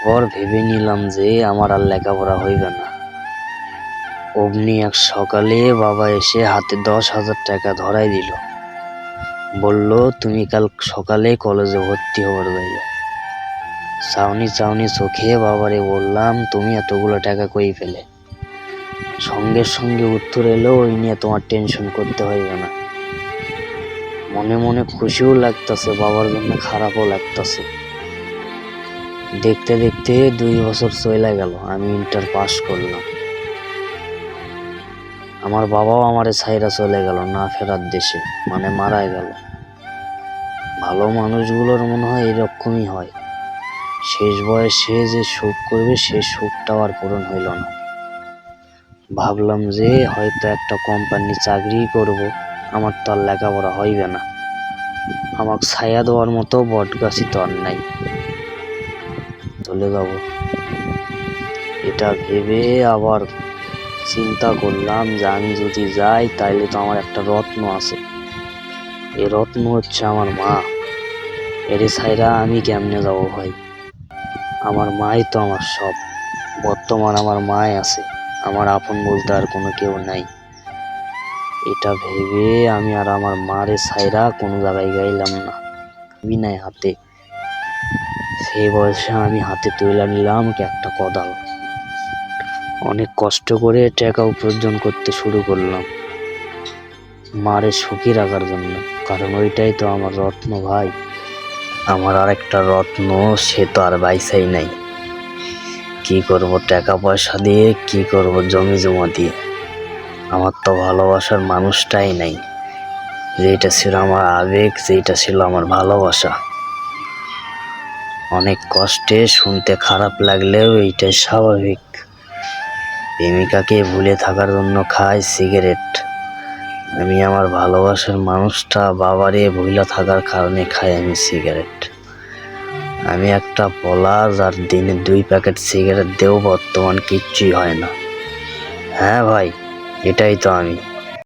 পর ভেবে নিলাম যে আমার আর লেখাপড়া হইবে না। অমনি এক সকালে বাবা এসে হাতে 10,000 টাকা ধরাই দিল। বলল, তুমি কাল সকালে কলেজে ভর্তি হবার যাইবে। চাউনি চাউনি চোখে বাবারে বললাম, তুমি এতগুলো টাকা কই পেলে? সঙ্গে সঙ্গে উত্তর এলো, ওই নিয়ে তোমার টেনশন করতে হইবে না। মনে মনে খুশিও লাগতেছে, বাবার জন্য খারাপও লাগতেছে। দেখতে দেখতে 2 বছর চলে গেল, আমি ইন্টার পাস করলাম। আমার বাবাও আমারে ছাইরা চলে গেল না ফেরার দেশে, মানে মারাই গেল। ভালো মানুষগুলোর মনে হয় এরকমই হয়, শেষ বয়সে যে সুখ করবে সে সুখটাও আর পূরণ হইল না। ভাবলাম যে হয়তো একটা কোম্পানি চাকরি করব, আমার তো আর লেখাপড়া হইবে না, আমাকে ছায়া দেওয়ার মতো বটগাছই তো আর নাই, চলে যাব। এটা ভেবে আবার চিন্তা করলাম যে আমি যদি যাই তাইলে তো আমার একটা রত্ন আছে, এই রত্ন হচ্ছে আমার মা। এরে ছাইরা আমি কেমনে যাব ভাই? আমার মাই তো আমার সব। বর্তমান আমার মাই আছে, আমার আপন বলতে আর কোনো কেউ নাই। এটা ভেবে আমি আর আমার মারে ছাইরা কোনো জায়গায় গাইলাম না। বিনায় হাতে সেই বয়সে আমি হাতে তুলে নিলাম একটা কোদাল। অনেক কষ্ট করে টাকা উপার্জন করতে শুরু করলাম মারে সুখী রাখার জন্য, কারণ ওইটাই তো আমার রত্ন ভাই। আমার আর একটা রত্ন, সে তো আর বাইসাই নাই। কি করব টাকা পয়সা দিয়ে, কি করব জমি জমা দিয়ে? আমার তো ভালোবাসার মানুষটাই নাই, যেটা ছিল আমার আবেগ, যেটা ছিল আমার ভালোবাসা। অনেক কষ্টে, শুনতে খারাপ লাগলেও এইটাই স্বাভাবিক। প্রেমিকাকে ভুলে থাকার জন্য খাই সিগারেট, আমি আমার ভালোবাসার মানুষটা বাবারে ভুলে থাকার কারণে খাই আমি সিগারেট। আমি একটা পলা, যার দিনে 2 প্যাকেট সিগারেট দেও বর্তমান কিচ্ছুই হয় না। হ্যাঁ ভাই, এটাই তো আমি।